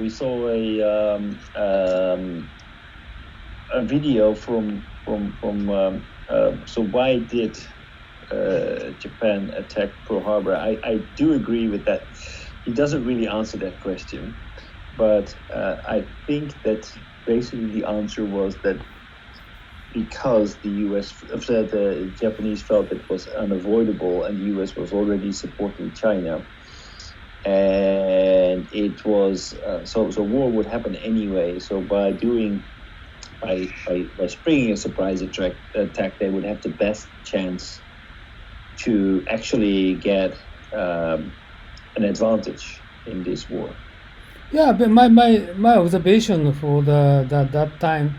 we saw a video from so why did Japan attack Pearl Harbor? I do agree with that. He doesn't really answer that question, but I think that basically the answer was that because the Japanese felt it was unavoidable, and the U.S. was already supporting China, and it was so war would happen anyway. So by springing a surprise attack, they would have the best chance to actually get an advantage in this war. Yeah, but my observation for that time,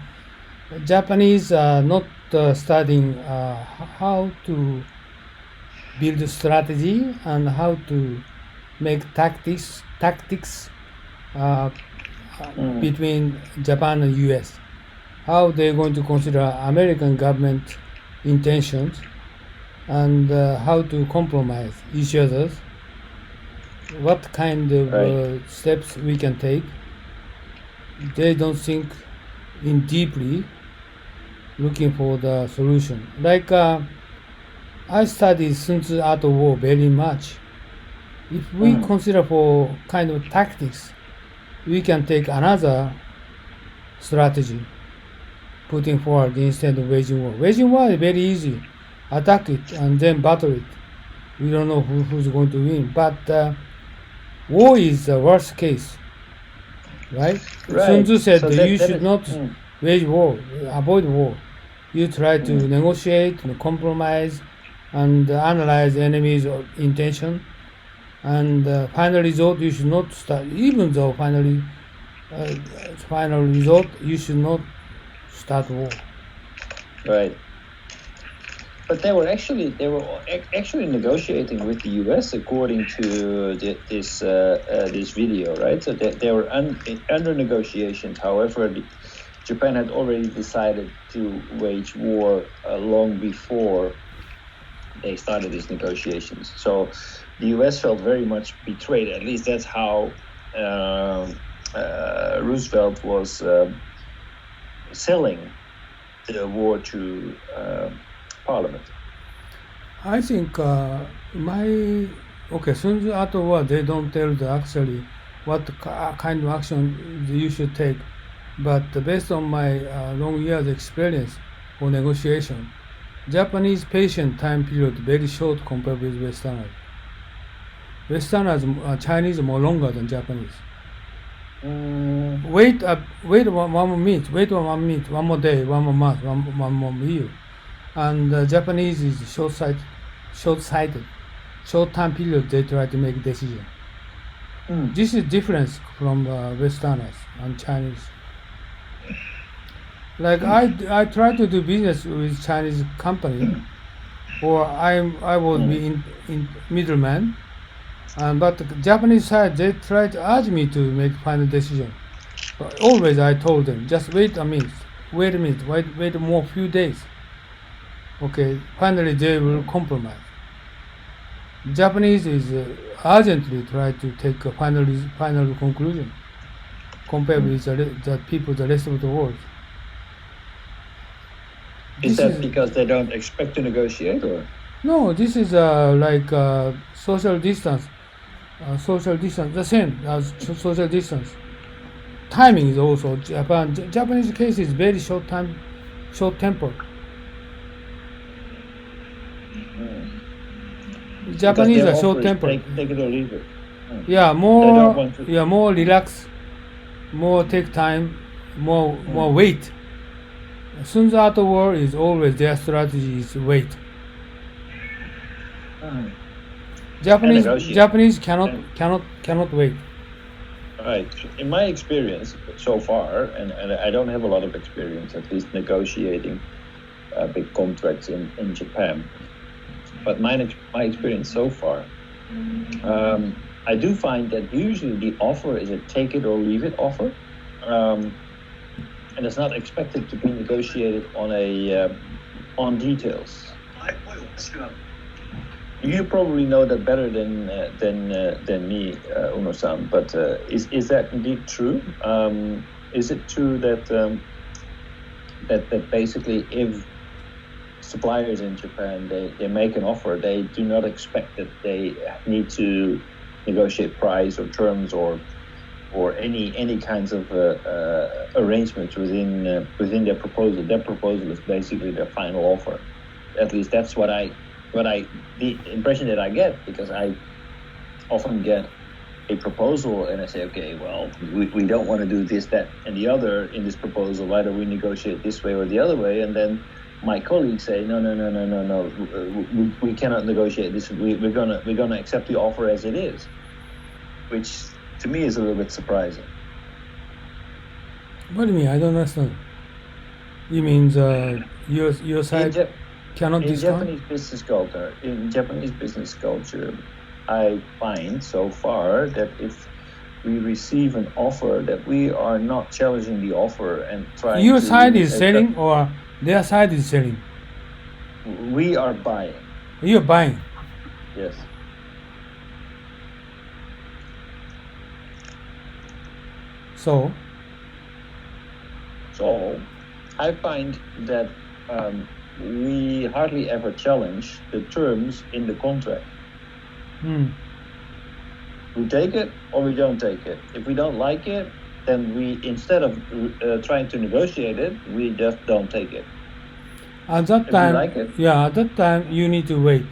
Japanese are not studying how to build a strategy and how to make tactics between Japan and U.S. How they're going to consider American government intentions and how to compromise each other. What kind of steps we can take? They don't think in deeply looking for the solution. Like I studied Sun Tzu Art of War very much. If we consider for kind of tactics, we can take another strategy, putting forward instead of waging war. Waging war is very easy. Attack it and then battle it. We don't know who's going to win. But war is the worst case, right? Sun Tzu said so you should not wage war, avoid war. You try to negotiate and compromise and analyze the enemy's intention. And final result, you should not start, even though final result, you should not start war. Right. But they were actually negotiating with the U.S. according to this video, right? So they were under negotiations. However, Japan had already decided to wage war long before they started these negotiations. So the U.S. felt very much betrayed. At least that's how Roosevelt was selling the war to Parliament. I think Sun Tzu Art of War, they don't tell actually what kind of action you should take. But based on my long years experience for negotiation, Japanese patient time period very short compared with Westerners. Westerners, Chinese more longer than Japanese. Wait 1 more minute, wait 1 minute, 1 more day, 1 more month, 1 more year. And Japanese is short-sighted. Short time period they try to make decision. This is difference from Westerners and Chinese. Like I try to do business with Chinese company, or I will be in middleman, but the Japanese side they try to urge me to make final decision. But always I told them just wait a minute, wait more few days. Okay, finally they will compromise. Japanese is urgently try to take a final conclusion compared with the people, the rest of the world. Is that because they don't expect to negotiate, or? No, this is like social distance. The same as social distance. Timing is also Japanese case is very short temper. Japanese are short temper. Take it or leave it. Yeah, more relax, more take time, more wait. Sun Tzu Art of War is always their strategy is wait. Japanese cannot wait. Right. In my experience so far, and I don't have a lot of experience, at least negotiating big contracts in Japan. But my experience so far, I do find that usually the offer is a take it or leave it offer, and it's not expected to be negotiated on details. You probably know that better than me, Uno-san. But is that indeed true? Is it true that that basically if suppliers in Japan they make an offer, they do not expect that they need to negotiate price or terms or any kinds of arrangements within their proposal. Their proposal is basically their final offer. At least that's the impression that I get, because I often get a proposal and I say, okay, well, we don't want to do this, that, and the other in this proposal. Why don't we negotiate this way or the other way? And then my colleagues say, no, we cannot negotiate this. We're gonna accept the offer as it is, which to me is a little bit surprising. What do you mean? I don't understand. You mean your side cannot discount? In Japanese business culture, I find so far that if we receive an offer, that we are not challenging the offer and trying. Your side is selling or their side is selling? We are buying. You're buying. Yes. So I find that we hardly ever challenge the terms in the contract. We take it or we don't take it. If we don't like it, then we, instead of trying to negotiate it, we just don't take it. At that If time, you like it. yeah, at that time you need to wait.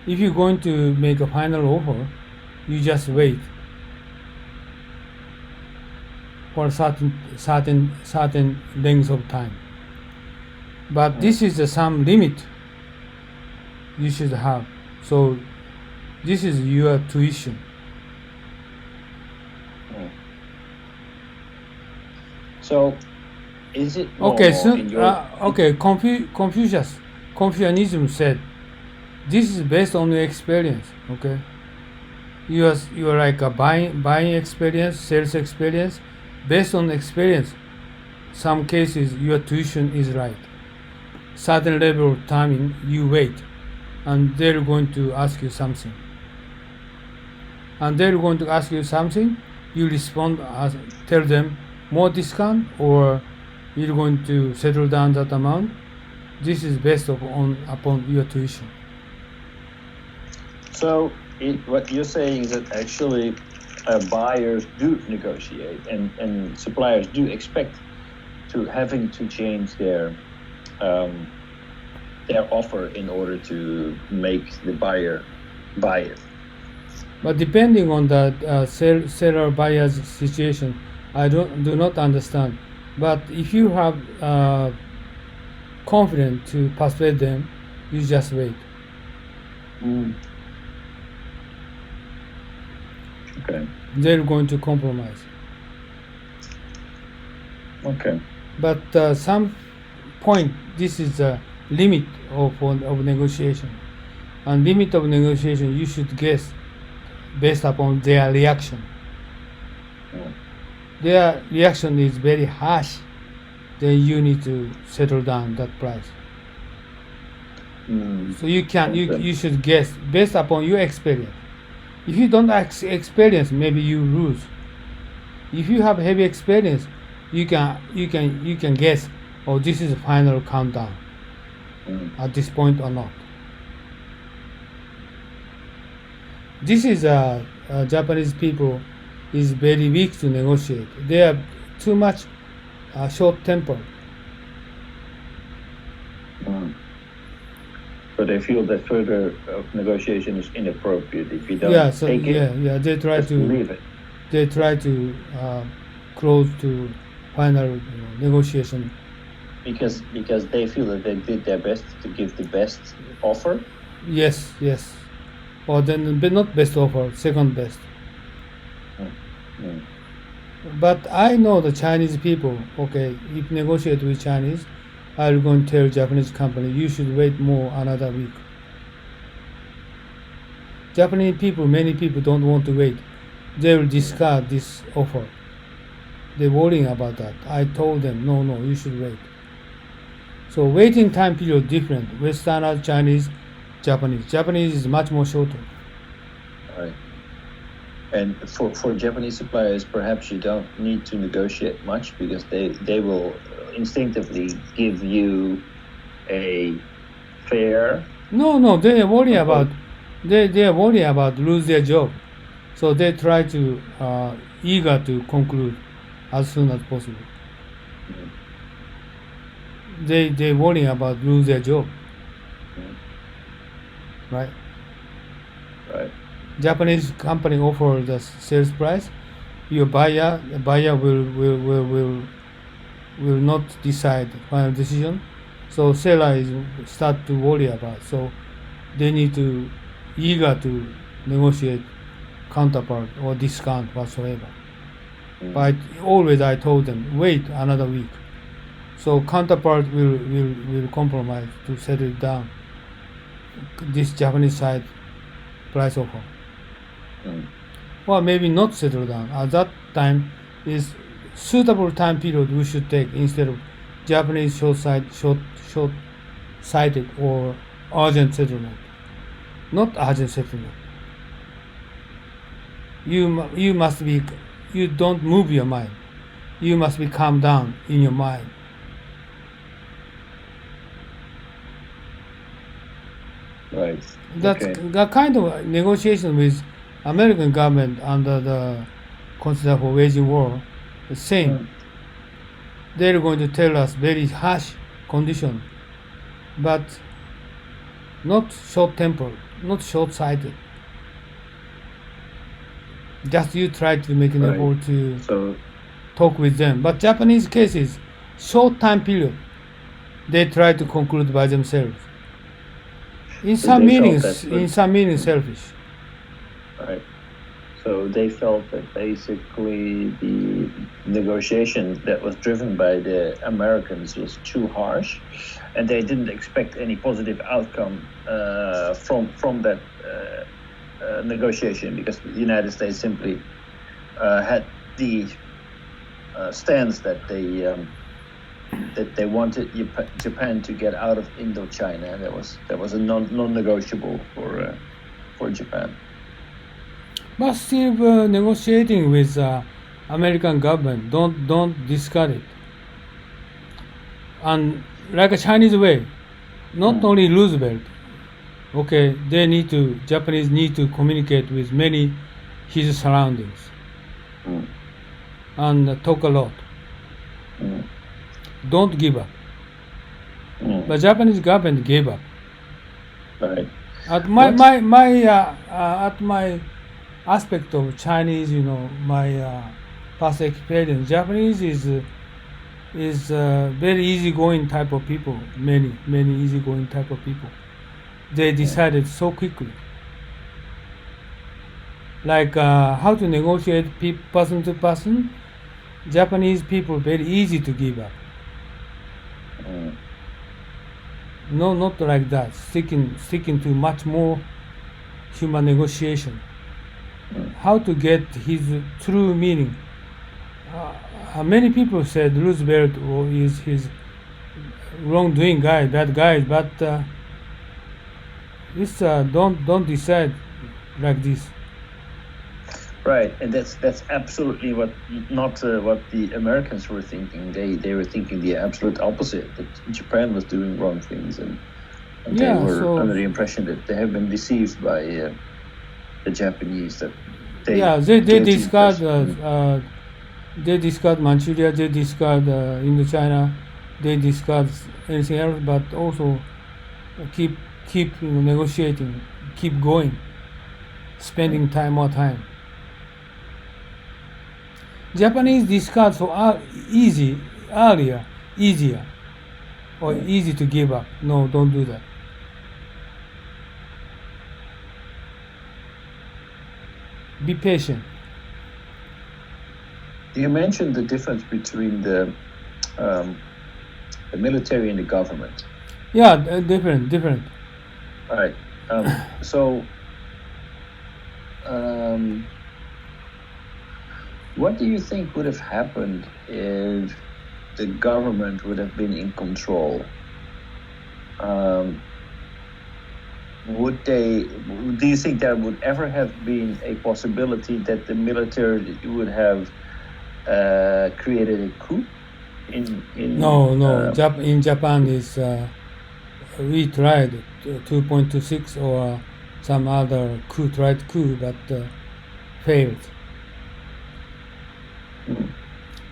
If you're going to make a final offer, you just wait for certain length of time. But this is some limit you should have. So this is your tuition. So, is it Okay, normal so in your Confucianism said this is based on your experience. Okay, you are like a buying experience, sales experience. Based on experience, some cases your tuition is right. Certain level of timing you wait, and they're going to ask you something. And they're going to ask you something, you respond, tell them more discount, or you're going to settle down that amount. This is based upon your tuition. So what you're saying is that actually buyers do negotiate and suppliers do expect to having to change their offer in order to make the buyer buy it. But depending on the seller buyer's situation, I do not understand. But if you have confidence to persuade them, you just wait. Okay. They're going to compromise. Okay. But some point, this is a limit of negotiation. And limit of negotiation, you should guess based upon their reaction. Their reaction is very harsh, then you need to settle down that price. So you should guess based upon your experience. If you don't experience, maybe you lose. If you have heavy experience, you can guess, oh, this is the final countdown at this point or not. This is Japanese people is very weak to negotiate. They are too much short-tempered. So they feel that further negotiation is inappropriate if you don't take it. They try to leave it. They try to close to final negotiation. Because they feel that they did their best to give the best offer. Yes. Or then not best offer, second best. But I know the Chinese people. Okay, if negotiate with Chinese, I'm going to tell Japanese company you should wait more another week. Japanese people, many people don't want to wait. They will discard this offer. They're worrying about that. I told them, no, you should wait. So waiting time period different. Westerners, Chinese, Japanese. Japanese is much more shorter. Right. And for Japanese suppliers, perhaps you don't need to negotiate much because they will instinctively give you a fair. No, they worry about they are worried about lose their job, so they try to eager to conclude as soon as possible. They worry about lose their job, right? Right. Japanese company offer the sales price. The buyer will not decide final decision. So seller is start to worry about. So they need to eager to negotiate counterpart or discount whatsoever. But always I told them wait another week. So counterpart will compromise to settle it down. This Japanese side price offer. Or maybe not settle down. At that time is suitable time period we should take instead of Japanese short-sighted or urgent settlement. Not urgent settlement. You must be. You don't move your mind. You must be calm down in your mind. Right. That's the kind of negotiation with American government under the consider for waging war. The same. They're going to tell us very harsh condition, but not short-tempered, not short-sighted. Just you try to make an effort to talk with them. But Japanese cases, short time period, they try to conclude by themselves. In some meanings, selfish. Right. So they felt that basically the negotiation that was driven by the Americans was too harsh, and they didn't expect any positive outcome from that negotiation because the United States simply had the stance that they wanted Japan to get out of Indochina. That was a non-negotiable for Japan. But still negotiating with American government, don't discard it. And like a Chinese way, not only Roosevelt. Okay, Japanese need to communicate with many his surroundings and talk a lot. Don't give up. The Japanese government gave up. Right. At my aspect of Chinese, my past experience, Japanese is very easygoing type of people. Many easygoing type of people. They decided so quickly. Like how to negotiate person to person. Japanese people very easy to give up. No, not like that. Sticking to much more human negotiation. How to get his true meaning. Many people said Roosevelt is his wrongdoing guy, bad guy, but it's don't decide like this. Right, and that's absolutely what the Americans were thinking. They were thinking the absolute opposite, that Japan was doing wrong things, and they were under the impression that they have been deceived by the Japanese. That they discard Manchuria, they discard Indochina, they discard anything else, but also keep negotiating, keep going, spending more time. Japanese discard so easier, or easy to give up. No, don't do that. Be patient. You mentioned the difference between the military and the government. Yeah, different. All right. What do you think would have happened if the government would have been in control? do you think there would ever have been a possibility that the military would have created a coup in No. In Japan is we tried 2.26 or some other coup, but failed.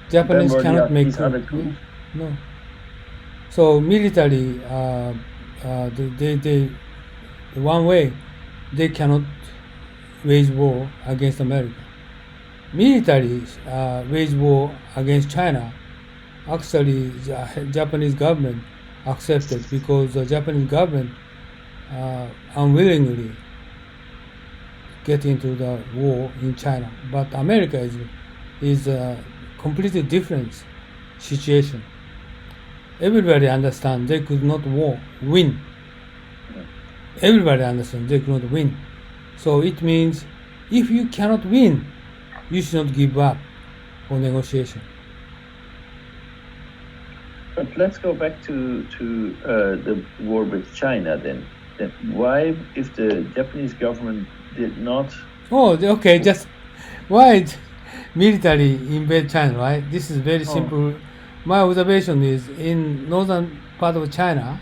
Japanese cannot make coup. Other coups? No. So military, they one way they cannot wage war against America. Military wage war against China. Actually, the Japanese government accepted because the Japanese government unwillingly get into the war in China. But America is a completely different situation. Everybody understand they could not win. Everybody understand they could not win. So it means if you cannot win, you should not give up on negotiation. But let's go back to the war with China then. Why, if the Japanese government did not... Oh, okay, just why military invade China, right? This is very simple. My observation is in northern part of China,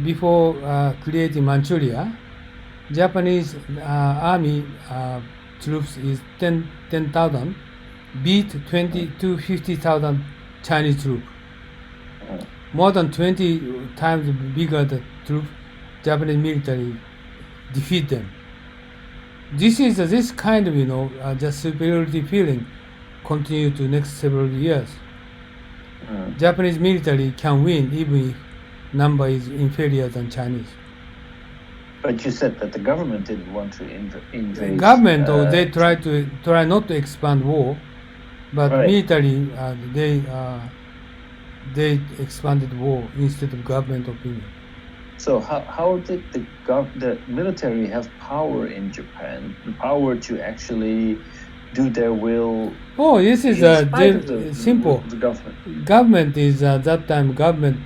before creating Manchuria, Japanese army troops is 10,000, beat 20 to 50,000 Chinese troops. More than 20 times bigger the troops, Japanese military defeat them. This kind of just superiority feeling continue to next several years. Japanese military can win even if number is inferior than Chinese. But you said that the government didn't want to invade. Government, they try not to expand war, but right. Military they expanded war instead of government opinion. So how did the military have power in Japan, the power to actually do their will? Oh, this is simple. The government. Government is at that time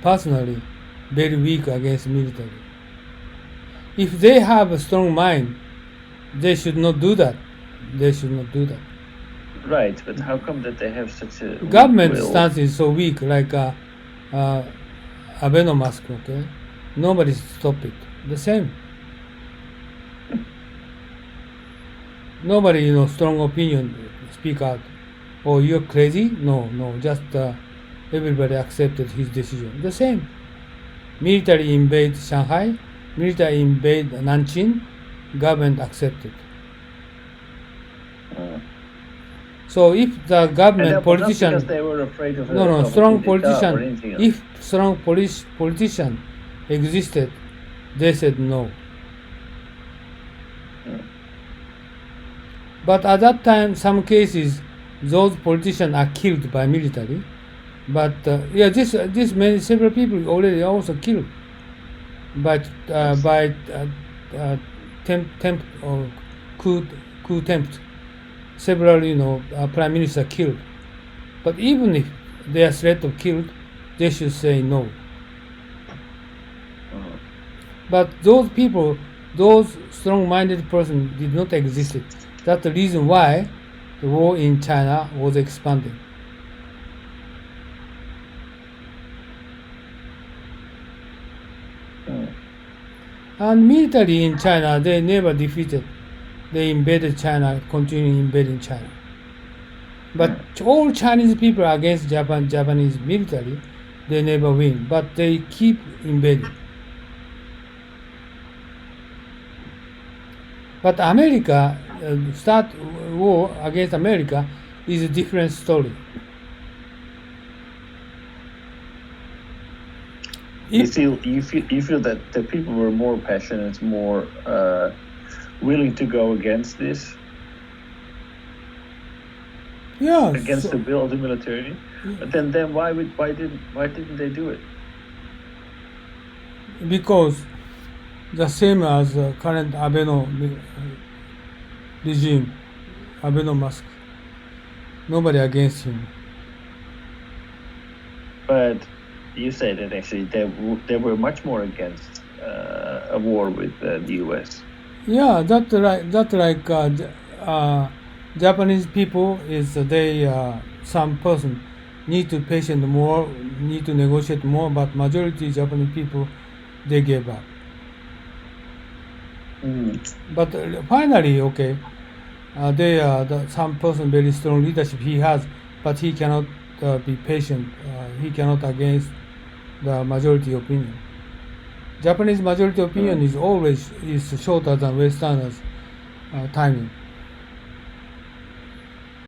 personally very weak against military. If they have a strong mind, they should not do that. Right, but how come that they have such a government stance is so weak, like Abenomics, okay? Nobody stop it. The same. Nobody, strong opinion speak out. Oh, you're crazy? No, just everybody accepted his decision. The same. Military invade Shanghai, military invade Nanjing, government accepted. So if the government politician, because they were afraid of strong politician, if strong politician existed, they said no. But at that time, some cases, those politicians are killed by military. But several people already also killed, but by tempt or coup attempt. Several, prime minister killed. But even if they are threat of killed, they should say no. But those people, those strong-minded persons did not exist. That's the reason why the war in China was expanding. And military in China, they never defeated. They invaded China, continuing invading China. But all Chinese people are against Japanese military, they never win. But they keep invading. But America, start war against America is a different story. You feel that the people were more passionate, more willing to go against this? Yeah. Against the will of the military? Yeah. But then why didn't they do it? Because the same as the current regime, Abenomics. Nobody against him. But you say that actually they were much more against a war with the U.S. Yeah, that's like Japanese people is they some person need to patient more, need to negotiate more, but majority Japanese people they gave up. But finally, okay, they some person very strong leadership he has, but he cannot be patient. He cannot against the majority opinion. Japanese majority opinion is always is shorter than Westerners timing.